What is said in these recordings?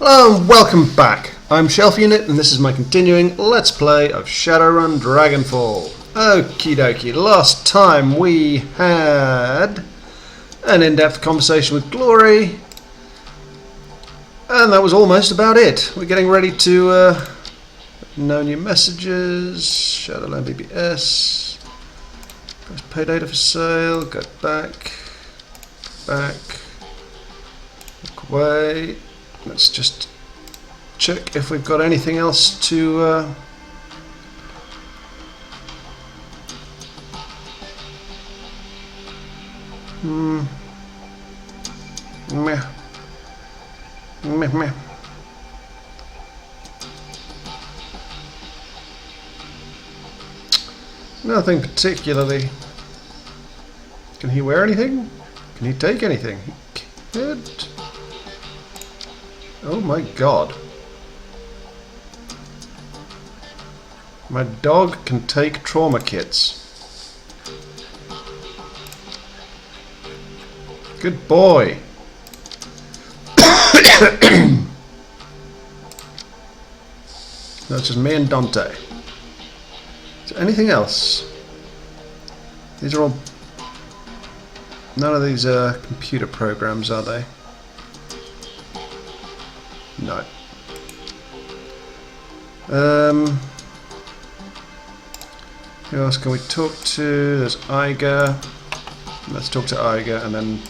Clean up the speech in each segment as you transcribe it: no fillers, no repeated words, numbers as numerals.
Hello and welcome back. I'm Shelf Unit and this is my continuing Let's Play of Shadowrun Dragonfall. Okie dokie, last time we had an in-depth conversation with Glory and that was almost about it. We're getting ready to no new messages, Shadowland BBS, press pay data for sale, go back, look away. Let's just check if we've got anything else to meh. Nothing particularly. Can he wear anything? Can he take anything? He could. Oh my god. My dog can take trauma kits. Good boy. That's just me and Dante. Is there anything else? These are all... None of these are computer programs, are they? No. Who else can we talk to? There's Iga. Let's talk to Iga and then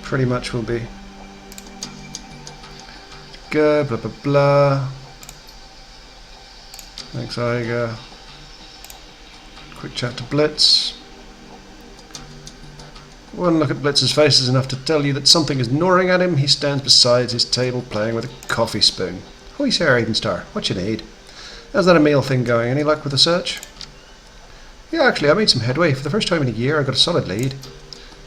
pretty much we'll be go, blah blah blah. Thanks Iga. Quick chat to Blitz. One look at Blitz's face is enough to tell you that something is gnawing at him. He stands beside his table playing with a coffee spoon. Holy Sarah Edenstar, what you need? How's that Emil thing going? Any luck with the search? Yeah, actually, I made some headway. For the first time in a year, I got a solid lead.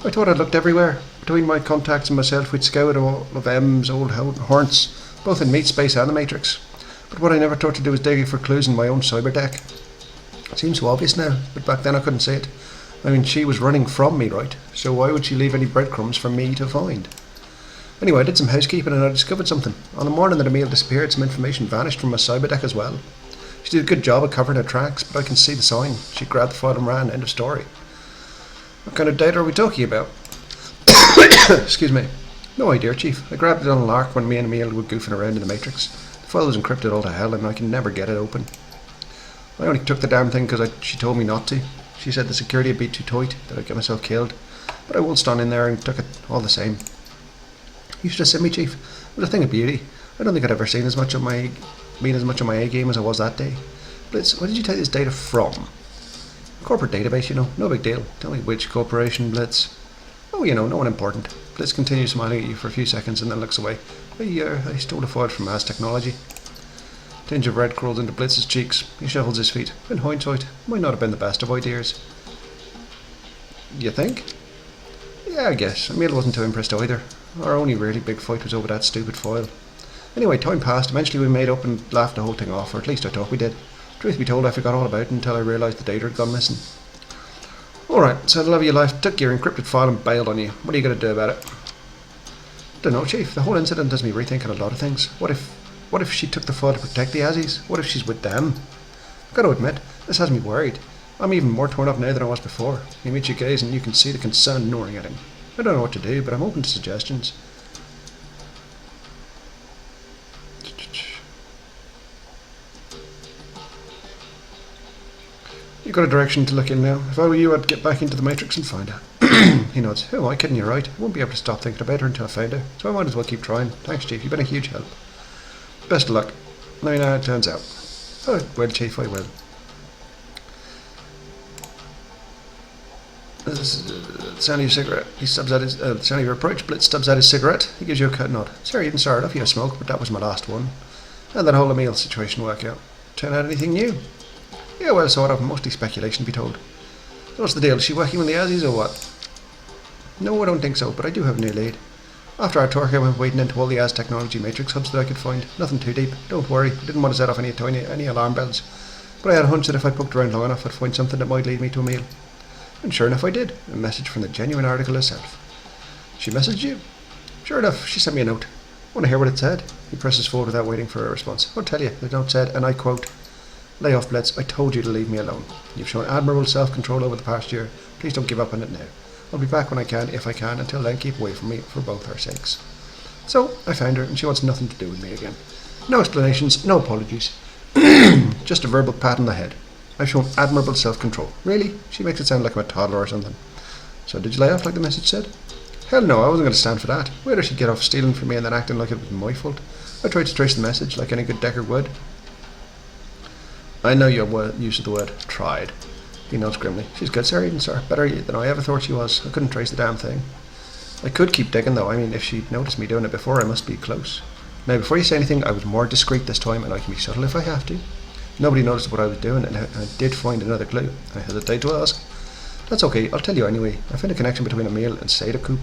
I thought I'd looked everywhere. Between my contacts and myself, we'd scoured all of M's old haunts, both in Meat Space and the Matrix. But what I never thought to do was dig for clues in my own cyber deck. It seems so obvious now, but back then I couldn't see it. I mean, she was running from me, right? So why would she leave any breadcrumbs for me to find? Anyway, I did some housekeeping and I discovered something. On the morning that Emil disappeared, some information vanished from my cyber deck as well. She did a good job of covering her tracks, but I can see the sign. She grabbed the file and ran. End of story. What kind of data are we talking about? Excuse me. No idea, Chief. I grabbed it on a lark when me and Emil were goofing around in the Matrix. The file was encrypted all to hell and I can never get it open. I only took the damn thing because she told me not to. She said the security would be too tight, that I'd get myself killed. But I waltzed on in there and took it all the same. You should have seen me, Chief. It was a thing of beauty. I don't think I'd ever seen as much of my A game as I was that day. Blitz, where did you take this data from? Corporate database, you know. No big deal. Tell me which corporation, Blitz. Oh, you know, no one important. Blitz continues smiling at you for a few seconds and then looks away. I stole a file from Mass Technology. Tinge of red crawls into Blitz's cheeks. He shuffles his feet. In hindsight, it might not have been the best of ideas. You think? Yeah, I guess. Emil wasn't too impressed either. Our only really big fight was over that stupid foil. Anyway, time passed. Eventually we made up and laughed the whole thing off, or at least I thought we did. Truth be told, I forgot all about it until I realised the data had gone missing. Alright, so the love of your life took your encrypted file and bailed on you. What are you going to do about it? Don't know, Chief. The whole incident has me rethinking a lot of things. What if she took the file to protect the Azzies? What if she's with them? I've got to admit, this has me worried. I'm even more torn up now than I was before. You meet your gaze and you can see the concern gnawing at him. I don't know what to do, but I'm open to suggestions. You've got a direction to look in now. If I were you, I'd get back into the Matrix and find her. He nods. Who am I kidding? You're right. I won't be able to stop thinking about her until I find her. So I might as well keep trying. Thanks, Chief. You've been a huge help. Best of luck. Let me know how it turns out. Oh, well, Chief, I will. Sound of your cigarette. He stubs at his sound of your approach. Blitz stubs at his cigarette. He gives you a cut nod. Sorry, you didn't start off. You have smoke, but that was my last one. And that whole Emil situation work out. Turn out anything new? Yeah, well, sort of. Mostly speculation, to be told. So what's the deal? Is she working with the Azzies or what? No, I don't think so, but I do have a new lead. After our talk, I went wading into all the Az technology matrix hubs that I could find. Nothing too deep. Don't worry. I didn't want to set off any alarm bells. But I had a hunch that if I poked around long enough, I'd find something that might lead me to Emil. And sure enough, I did. A message from the genuine article herself. She messaged you? Sure enough, she sent me a note. Want to hear what it said? He presses forward without waiting for a response. I'll tell you. The note said, and I quote, "Lay off, Blitz. I told you to leave me alone. You've shown admirable self-control over the past year. Please don't give up on it now. I'll be back when I can, if I can. Until then, keep away from me for both our sakes." So, I found her, and she wants nothing to do with me again. No explanations, no apologies. Just a verbal pat on the head. I've shown admirable self-control. Really? She makes it sound like I'm a toddler or something. So did you lay off like the message said? Hell no, I wasn't going to stand for that. Where did she get off stealing from me and then acting like it was my fault? I tried to trace the message, like any good Decker would. I know your use of the word tried. He nods grimly. She's good, sir, even, sir. Better than I ever thought she was. I couldn't trace the damn thing. I could keep digging, though. I mean, if she'd noticed me doing it before, I must be close. Now, before you say anything, I was more discreet this time, and I can be subtle if I have to. Nobody noticed what I was doing, and I did find another clue. I hesitate to ask. That's okay, I'll tell you anyway. I found a connection between Emil and Shadowrun.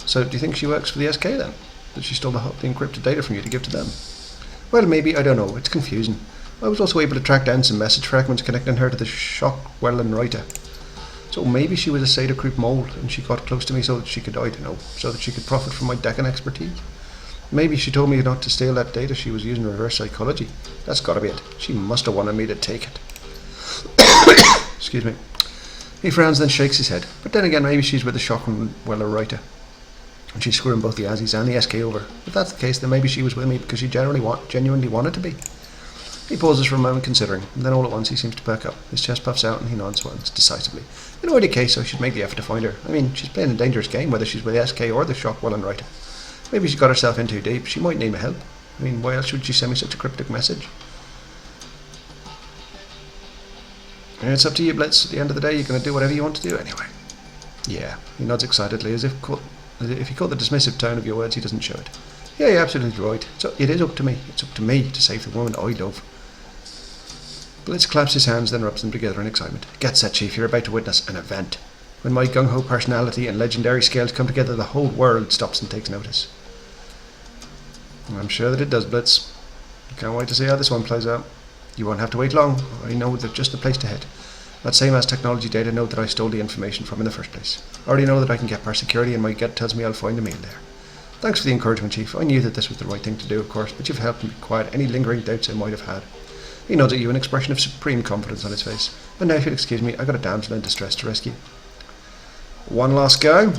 So, do you think she works for the SK then? That she stole the encrypted data from you to give to them? Well, maybe, I don't know. It's confusing. I was also able to track down some message fragments connecting her to the Shockwellen writer. So maybe she was a Shadowrun mold, and she got close to me so that she could, I don't know, so that she could profit from my Deccan expertise. Maybe she told me not to steal that data. She was using reverse psychology. That's gotta be it. She must have wanted me to take it. Excuse me. He frowns, then shakes his head. But then again, maybe she's with the Shockwellen writer, and she's screwing both the Aussies and the SK over. If that's the case, then maybe she was with me because she genuinely wanted to be. He pauses for a moment, considering, and then all at once he seems to perk up. His chest puffs out, and he nods once, decisively. In either case, I should make the effort to find her. I mean, she's playing a dangerous game, whether she's with the SK or the Shockwellen writer. Maybe she got herself in too deep. She might need my help. I mean, why else would she send me such a cryptic message? It's up to you, Blitz. At the end of the day, you're going to do whatever you want to do anyway. Yeah, he nods excitedly, as if he caught the dismissive tone of your words, he doesn't show it. Yeah, you're absolutely right. So it is up to me. It's up to me to save the woman I love. Blitz claps his hands, then rubs them together in excitement. Get set, Chief. You're about to witness an event. When my gung-ho personality and legendary scales come together, the whole world stops and takes notice. I'm sure that it does, Blitz. Can't wait to see how this one plays out. You won't have to wait long. I know that just the place to head. That same as technology data note that I stole the information from in the first place. I already know that I can get past security, and my gut tells me I'll find a meal there. Thanks for the encouragement, Chief. I knew that this was the right thing to do, of course, but you've helped me quiet any lingering doubts I might have had. He nods at you, an expression of supreme confidence on his face. And now, if you'll excuse me, I got a damsel in distress to rescue. One last go.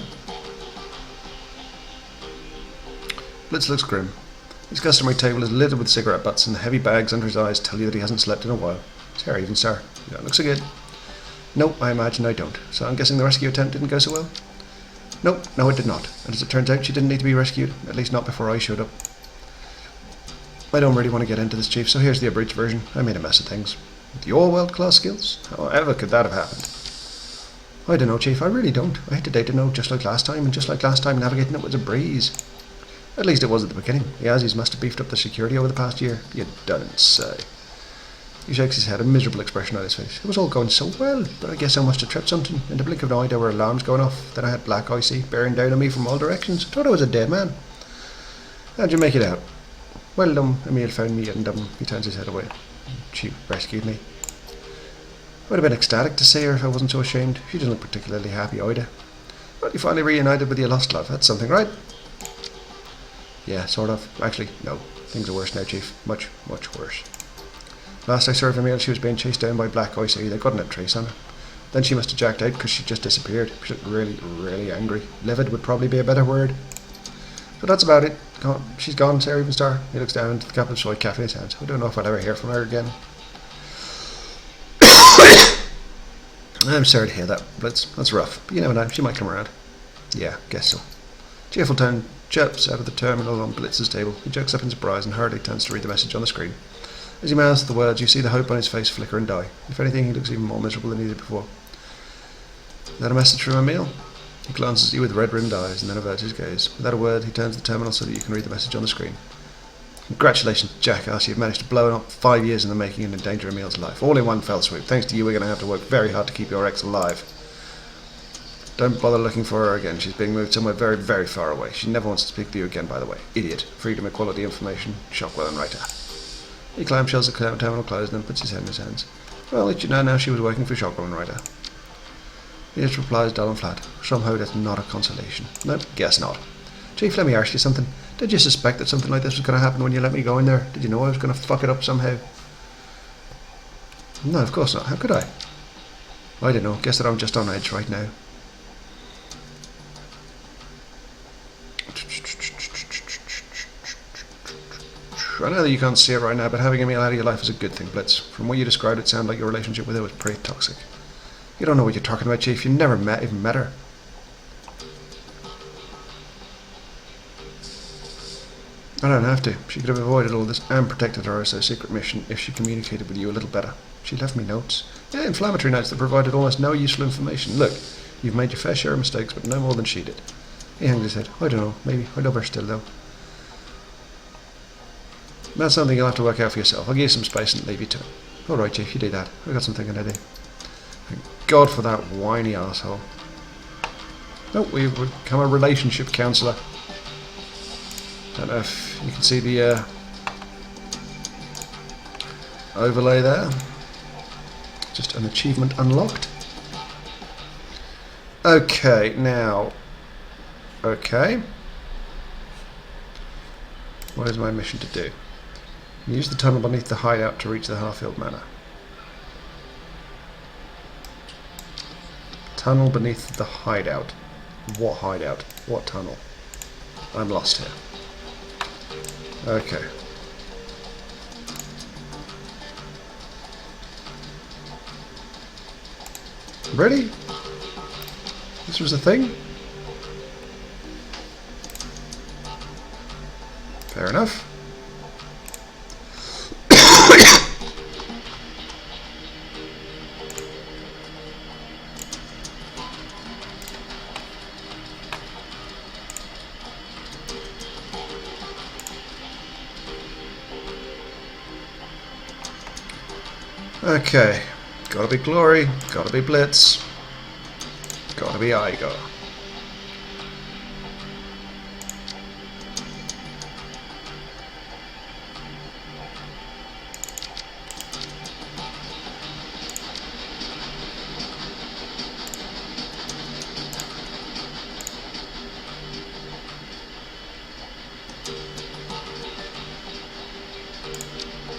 Blitz looks grim. His customary table is littered with cigarette butts, and the heavy bags under his eyes tell you that he hasn't slept in a while. Sorry, even, sir. You don't look so good. No, I imagine I don't. So I'm guessing the rescue attempt didn't go so well? No, it did not. And as it turns out, she didn't need to be rescued. At least not before I showed up. I don't really want to get into this, Chief, so here's the abridged version. I made a mess of things. With your world-class skills? However could that have happened? I don't know, Chief, I really don't. I had to date a note just like last time, and just like last time, navigating it was a breeze. At least it was at the beginning. The Aussies must have beefed up the security over the past year. You don't say. He shakes his head, a miserable expression on his face. It was all going so well, but I guess I must have tripped something. In the blink of an eye, there were alarms going off. Then I had black icy bearing down on me from all directions. I thought I was a dead man. How'd you make it out? Well, Emil found me and he turns his head away. She rescued me. I would have been ecstatic to see her if I wasn't so ashamed. She doesn't look particularly happy either. Well, you finally reunited with your lost love. That's something, right? Yeah, sort of. Actually, no. Things are worse now, Chief. Much, much worse. Last I saw of Emil, she was being chased down by black icy. They couldn't have trace on her. Then she must have jacked out because she just disappeared. She looked really, really angry. Livid would probably be a better word. So that's about it. She's gone, Sarah Evenstar. He looks down into the cup of soy cafe in his hands. I don't know if I'll ever hear from her again. I'm sorry to hear that, Blitz. That's rough. But you never know, she might come around. Yeah, guess so. Cheerful tone chirps out of the terminal on Blitz's table. He jerks up in surprise and hurriedly turns to read the message on the screen. As he mouths the words, you see the hope on his face flicker and die. If anything, he looks even more miserable than he did before. Is that a message from Emil? He glances at you with red-rimmed eyes and then averts his gaze. Without a word, he turns the terminal so that you can read the message on the screen. Congratulations, Jackass. You've managed to blow up 5 years in the making and endanger Emil's life. All in one fell swoop. Thanks to you, we're going to have to work very hard to keep your ex alive. Don't bother looking for her again. She's being moved somewhere very, very far away. She never wants to speak to you again, by the way. Idiot. Freedom, equality, information. Shockwell writer. He clamshells the terminal closed and then puts his head in his hands. Well, let you know now she was working for Shockwell writer. He just replies dull and flat. Somehow that's not a consolation. No, guess not. Chief, let me ask you something. Did you suspect that something like this was going to happen when you let me go in there? Did you know I was going to fuck it up somehow? No, of course not. How could I? I don't know. Guess that I'm just on edge right now. I know that you can't see it right now, but having Emil out of your life is a good thing, Blitz. From what you described, it sounded like your relationship with her was pretty toxic. You don't know what you're talking about, Chief. You never even met her. I don't have to. She could have avoided all this and protected her OSO secret mission if she communicated with you a little better. She left me notes. Yeah, inflammatory notes that provided almost no useful information. Look, you've made your fair share of mistakes, but no more than she did. He hung his head. I don't know. Maybe. I love her still, though. That's something you'll have to work out for yourself. I'll give you some space and leave you to it. Alright, Chief, you do that. I've got some thinking to do. Thank God for that whiny asshole. Oh, we've become a relationship counsellor. Don't know if you can see the overlay there. Just an achievement unlocked. Okay, now. Okay. What is my mission to do? Use the tunnel beneath the hideout to reach the Harfield Manor. Tunnel beneath the hideout. What hideout? What tunnel? I'm lost here. Okay. Ready? This was a thing? Fair enough. Okay, gotta be Glory, gotta be Blitz, gotta be Igor.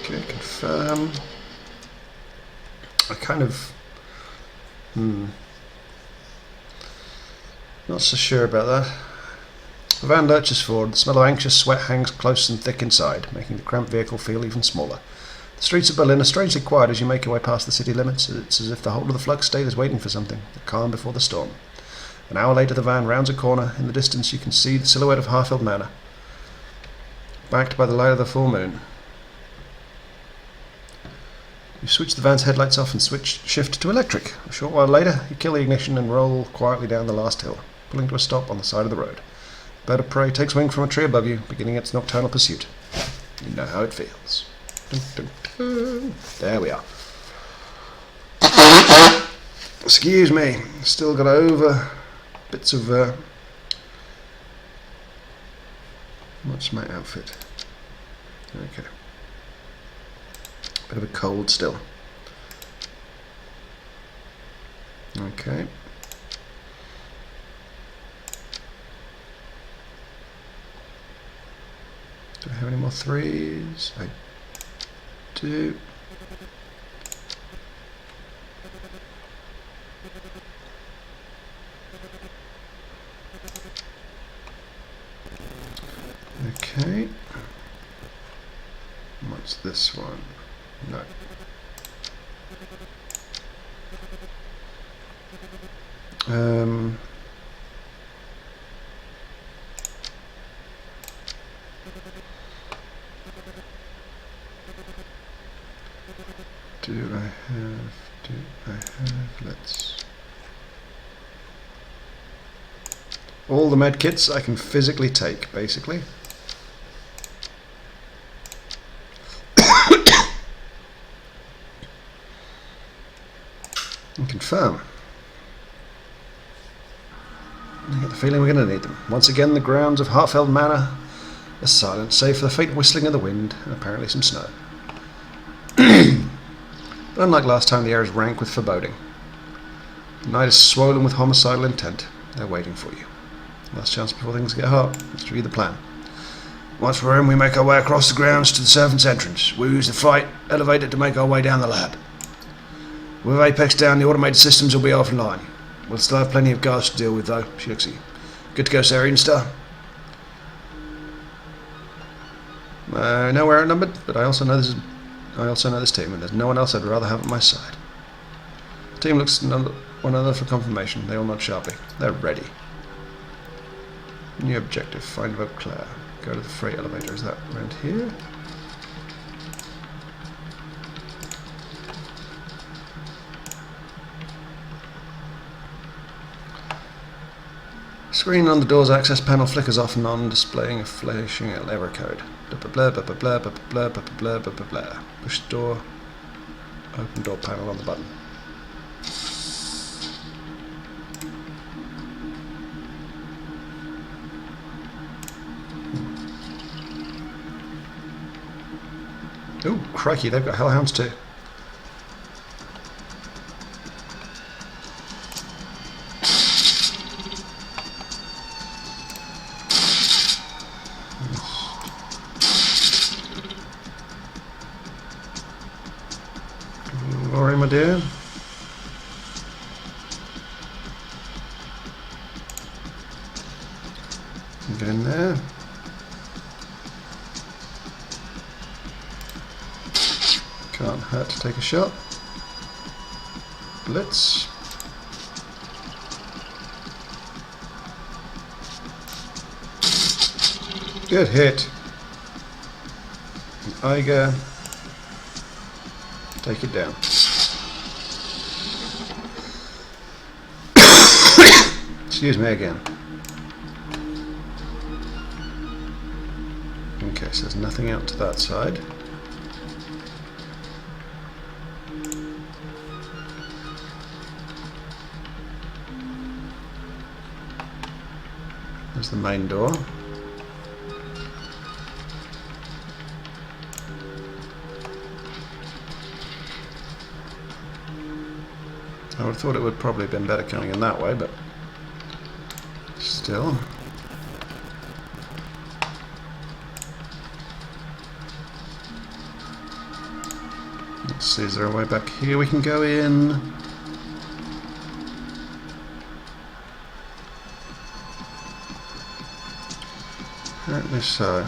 Okay, confirm. I kind of not so sure about that. The van lurches forward. The smell of anxious sweat hangs close and thick inside, making the cramped vehicle feel even smaller. The streets of Berlin are strangely quiet as you make your way past the city limits. It's as if the whole of the Flux state is waiting for something, the calm before the storm. An hour later the van rounds a corner. In the distance you can see the silhouette of Harfield Manor, backed by the light of the full moon. You switch the van's headlights off and shift to electric. A short while later, you kill the ignition and roll quietly down the last hill, pulling to a stop on the side of the road. A bird of prey takes wing from a tree above you, beginning its nocturnal pursuit. You know how it feels. Dun, dun, dun. There we are. Excuse me, still got over bits of what's my outfit? Okay. Bit of a cold still. Okay. Do I have any more threes? I do. Okay. What's this one? No. Do I have, let's... All the med kits I can physically take, basically. And confirm. I get the feeling we're going to need them. Once again, the grounds of Harfield Manor are silent, save for the faint whistling of the wind and apparently some snow. But unlike last time, the air is rank with foreboding. The night is swollen with homicidal intent. They're waiting for you. Last chance before things get hot. Let's review the plan. Once we're in, we make our way across the grounds to the servants' entrance. We use the flight elevator to make our way down the lab. With Apex down, the automated systems will be offline. We'll still have plenty of guards to deal with, though. She looks at you. Good to go, Sarah Edenstar. I know we're outnumbered, but I also know this team, and there's no one else I'd rather have at my side. The team looks one another for confirmation. They all nod sharply. They're ready. New objective: find Vauclair. Go to the freight elevator. Is that around here? Screen on the door's access panel flickers off and on, displaying a flashing error code. Blah blah blah blah blah blah blah blah blah blah blah. Push door. Open door panel on the button. Oh, crikey, they've got hellhounds too. Glory, my dear. Get in there. Can't hurt to take a shot. Blitz. Good hit. Iger. Take it down. Excuse me again. Okay, so there's nothing out to that side. There's the main door. I would have thought it would probably have been better coming in that way, but still. Let's see, is there a way back here we can go in? Apparently so.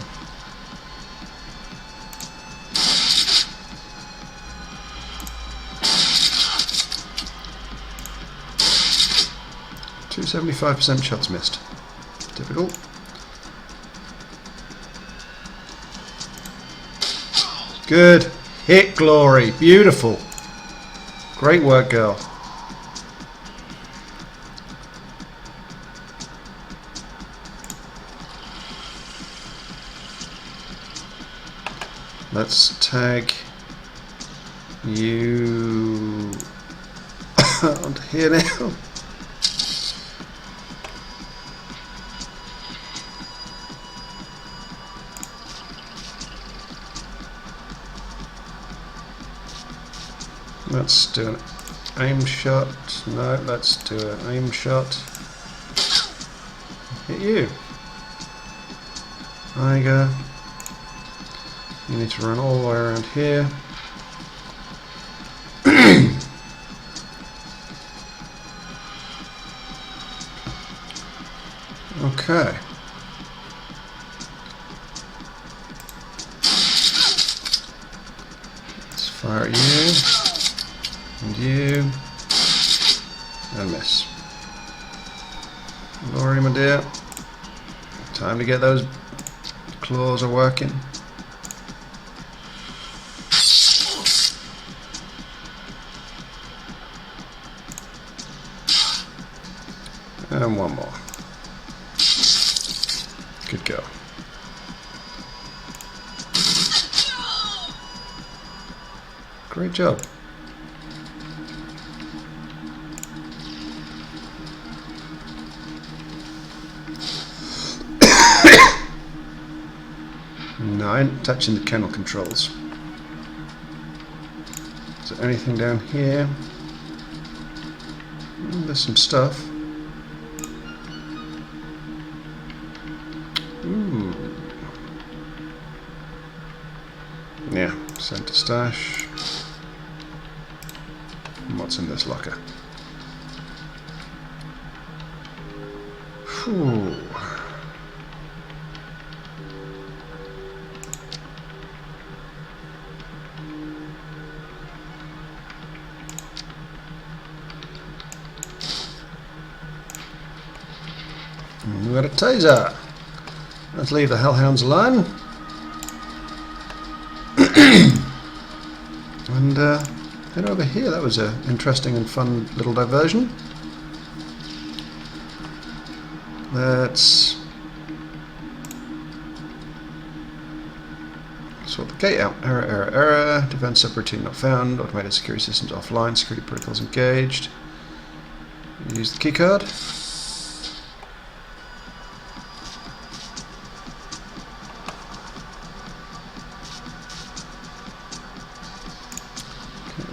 Two 75% shots missed. Typical. Good hit, Glory. Beautiful. Great work, girl. Let's tag you onto here now. Let's do an aim shot. No, let's do an aim shot. Hit you. Iger. You need to run all the way around here. Okay. Let's fire at you. And you. And miss. Laurie, my dear. Time to get those claws a working. And one more. Good go. Great job. No, I ain't touching the kennel controls. Is there anything down here? There's some stuff. Ooh. Sent to stash. And what's in this locker? Whew. We got a taser. Let's leave the hellhounds alone. And head over here. That was an interesting and fun little diversion. Let's sort the gate out. Error, error, error. Defense subroutine not found. Automated security systems offline. Security protocols engaged. Use the keycard.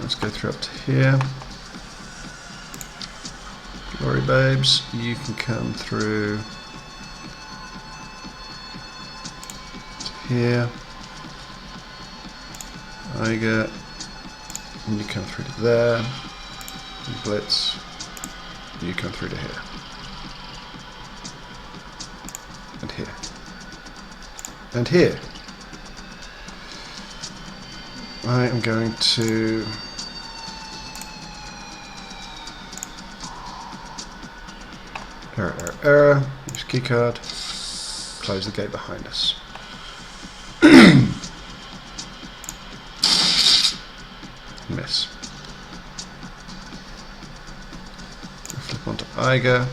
Let's go through up to here. Glory babes, you can come through to here. Iger, and you come through to there. And Blitz, you come through to here. And here. And here. I am going to error, error, error. Use keycard. Close the gate behind us. Miss. Flip onto Iger.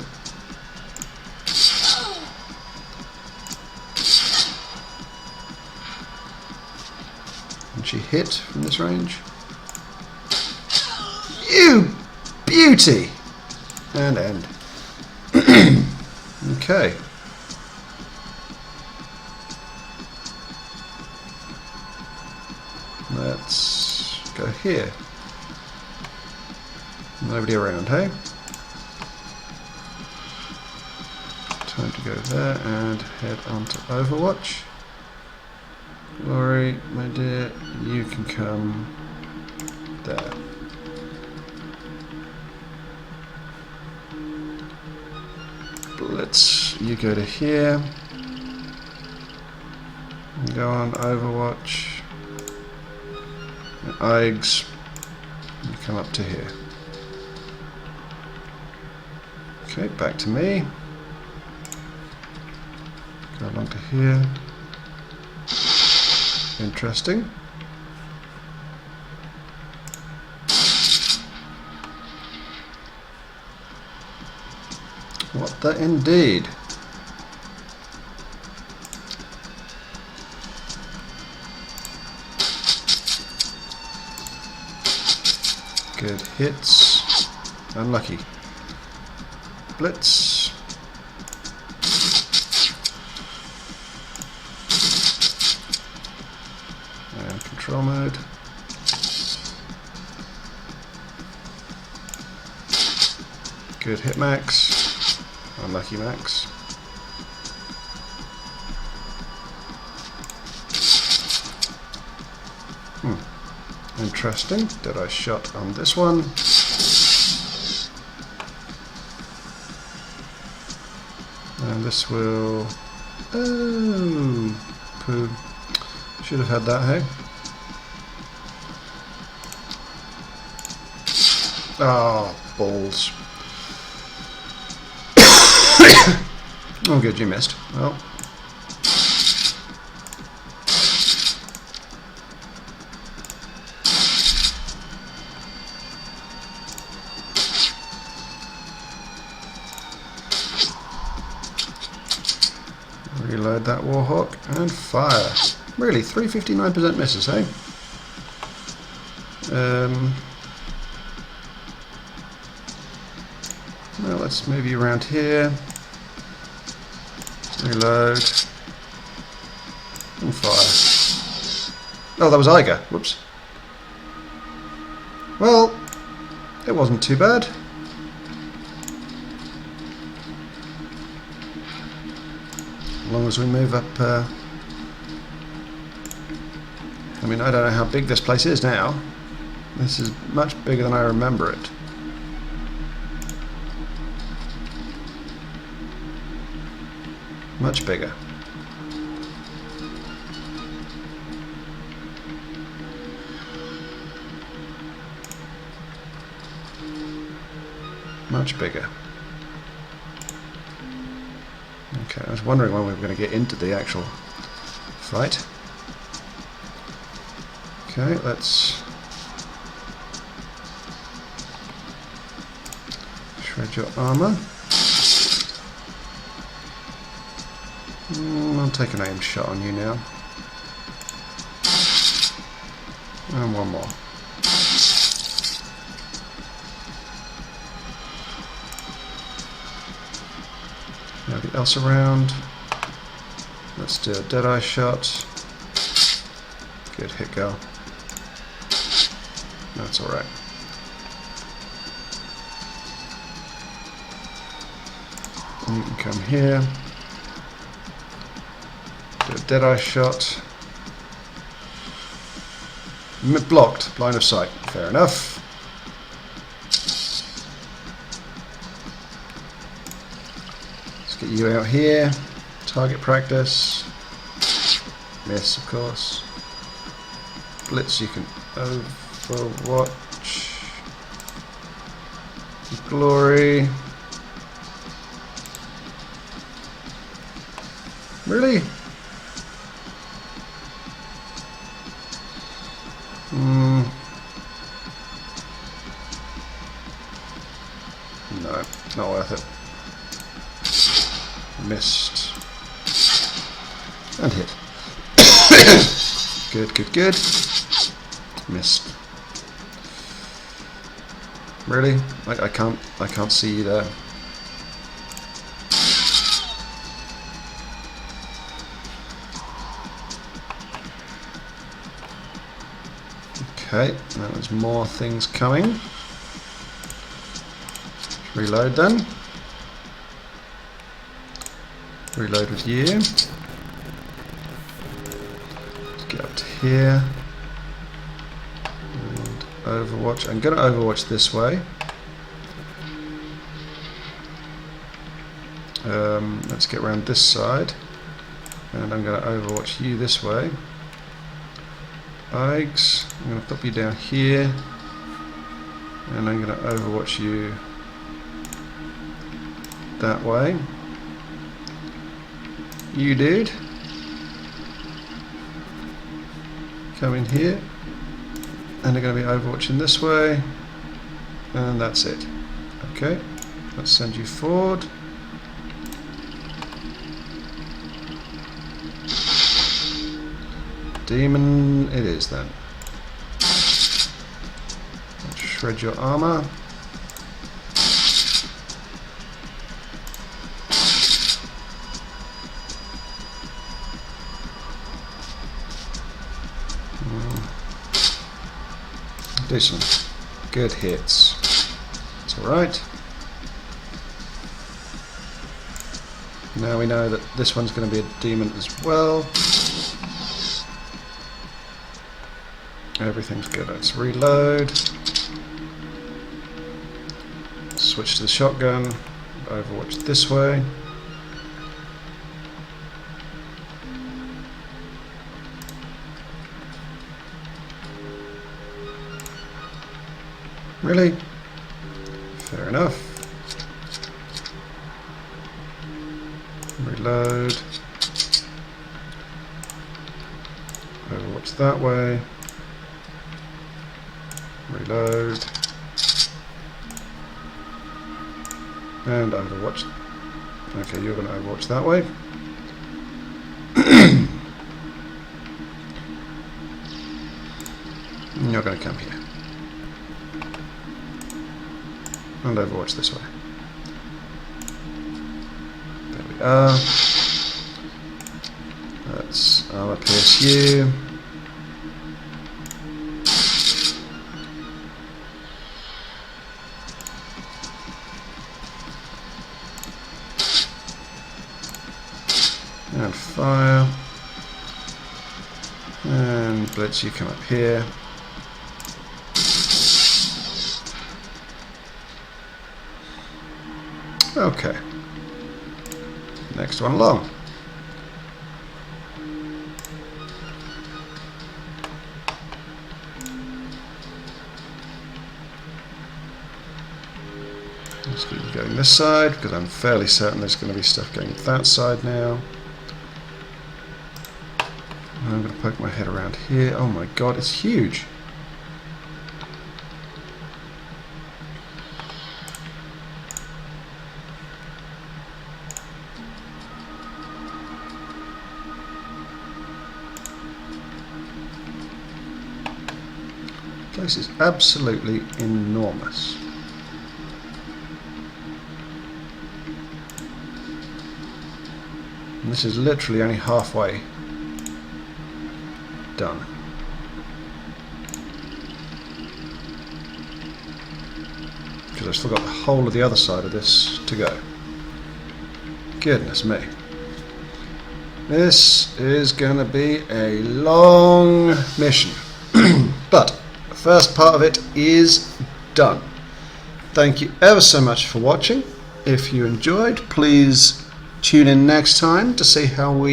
And she hit from this range. You beauty! And end. Okay. Let's go here. Nobody around, hey? Time to go there and head on to Overwatch. Glory, my dear, you can come there. Blitz, you go to here. And go on Overwatch. And Eigs, you come up to here. Okay, back to me. Go along to here. Interesting. What the indeed. Good hits. Unlucky. Blitz. And control mode. Good hit max. Unlucky max. Interesting. Did I shot on this one? And this will... Oh, poo. Should have had that, hey? Oh, balls. Oh, good, you missed. Well. Reload that Warhawk and fire. Really, 359% misses, hey? Well, let's move you around here. Reload. And fire. Oh, that was Iger. Whoops. Well, it wasn't too bad. As long as we move up I mean, I don't know how big this place is now. This is much bigger than I remember it. Much bigger. Much bigger. Okay, I was wondering when we were going to get into the actual fight. Okay, let's shred your armor. I'll take an aim shot on you now. And one more. Nobody else around. Let's do a deadeye shot. Good hit, girl. That's alright. You can come here. Do a deadeye shot. Blocked. Line of sight. Fair enough. Let's get you out here. Target practice. Miss, of course. Blitz, you can overwatch. Glory. Really? No, not worth it. Missed. And hit. Good, good, good. Missed. Really? I can't see you there. Okay, now there's more things coming. Reload then. Reload with you. Let's get up to here. And Overwatch. I'm going to Overwatch this way. Let's get around this side. And I'm going to Overwatch you this way. Eggs. I'm going to pop you down here. And I'm going to Overwatch you that way. You dude, come in here, and they're going to be overwatching this way, and that's it. Okay, let's send you forward. Demon it is then. Let's shred your armor. Decent. Good hits. It's alright. Now we know that this one's going to be a demon as well. Everything's good. Let's reload. Switch to the shotgun. Overwatch this way. Really? Fair enough. Reload. Overwatch that way. Reload. And Overwatch. Okay, you're going to Overwatch that way. And you're going to come here. And Overwatch this way. There we are. Let's armor pierce you. And fire. And Blitz, you come up here. Okay. Next one along. Let's keep going this side because I'm fairly certain there's going to be stuff going that side now. And I'm going to poke my head around here. Oh my god, it's huge. This is absolutely enormous. And this is literally only halfway done. Because I've still got the whole of the other side of this to go. Goodness me. This is going to be a long mission. But the first part of it is done. Thank you ever so much for watching. If you enjoyed, please tune in next time to see how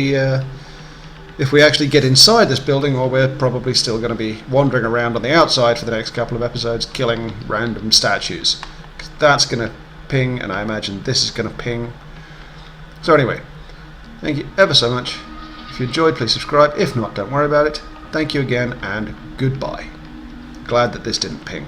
if we actually get inside this building, or we're probably still going to be wandering around on the outside for the next couple of episodes killing random statues. 'Cause that's going to ping, and I imagine this is going to ping. So anyway, thank you ever so much. If you enjoyed, please subscribe. If not, don't worry about it. Thank you again, and goodbye. Glad that this didn't ping.